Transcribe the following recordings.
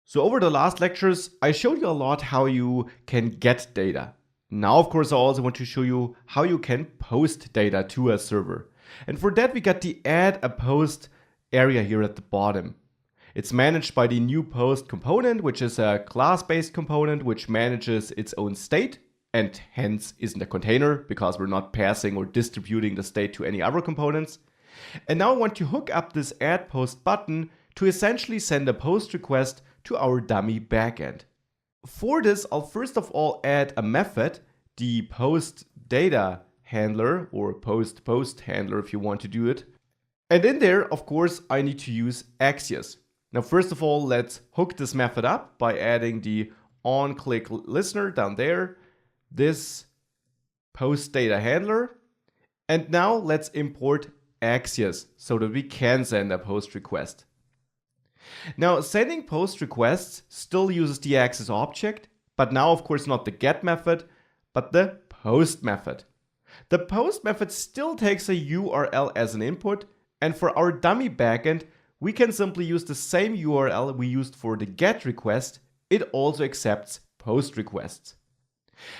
So over the last lectures, I showed you a lot how you can get data. Now, of course, I also want to show you how you can post data to a server. And for that, we got the add a post area here at the bottom. It's managed by the new post component, which is a class-based component which manages its own state and hence isn't a container because we're not passing or distributing the state to any other components. And now I want to hook up this add post button to essentially send a post request to our dummy backend. For this, I'll first of all add a method, the post data handler or post handler if you want to do it. And in there, of course, I need to use Axios. Now, first of all, let's hook this method up by adding the onClick listener down there, this post data handler. And now let's import Axios so that we can send a post request. Now, sending post requests still uses the Axios object, but now, of course, not the get method, but the post method. The post method still takes a URL as an input, and for our dummy backend, we can simply use the same URL we used for the get request. It also accepts post requests.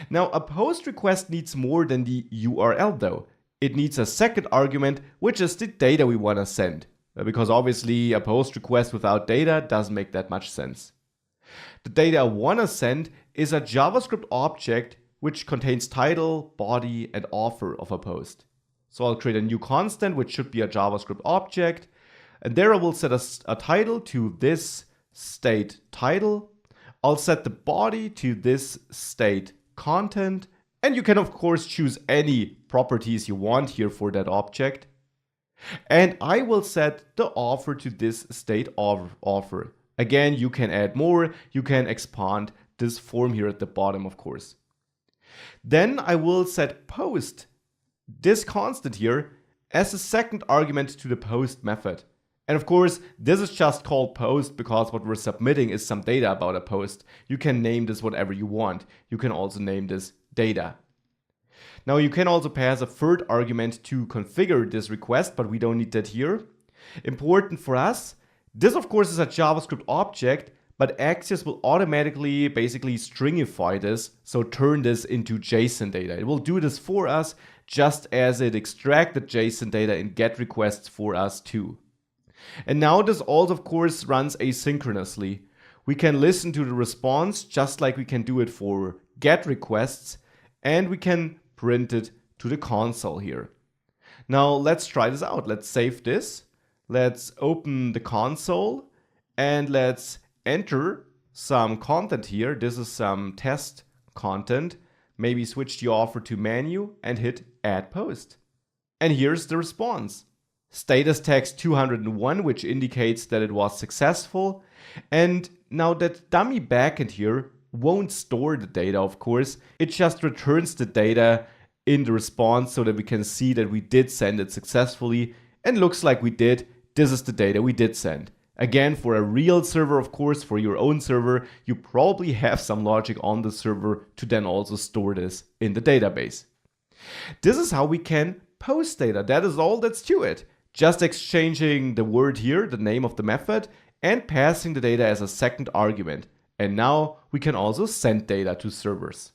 Now, a post request needs more than the URL though. It needs a second argument, which is the data we want to send. Because obviously a post request without data doesn't make that much sense. The data I want to send is a JavaScript object which contains title, body, and author of a post. So I'll create a new constant which should be a JavaScript object, and there I will set a title to this state title. I'll set the body to this state content, and you can of course choose any properties you want here for that object. And I will set the author to this state author. Again, you can add more, you can expand this form here at the bottom, of course. Then I will set post, this constant here, as a second argument to the post method. And of course, this is just called post because what we're submitting is some data about a post. You can name this whatever you want. You can also name this data. Now you can also pass a third argument to configure this request, but we don't need that here. Important for us, this of course is a JavaScript object, but Axios will automatically basically stringify this, so turn this into JSON data. It will do this for us just as it extracted JSON data in GET requests for us too. And now this also of course runs asynchronously. We can listen to the response just like we can do it for GET requests, and we can print it to the console here. Now let's try this out. Let's save this. Let's open the console and let's enter some content here. This is some test content. Maybe switch the author to menu and hit add post. And here's the response. Status text 201, which indicates that it was successful. And now that dummy backend here won't store the data, of course. It just returns the data in the response so that we can see that we did send it successfully, and looks like we did. This is the data we did send. Again, for a real server, of course, for your own server, you probably have some logic on the server to then also store this in the database. This is how we can post data. That is all that's to it. Just exchanging the word here, the name of the method, and passing the data as a second argument. And now we can also send data to servers.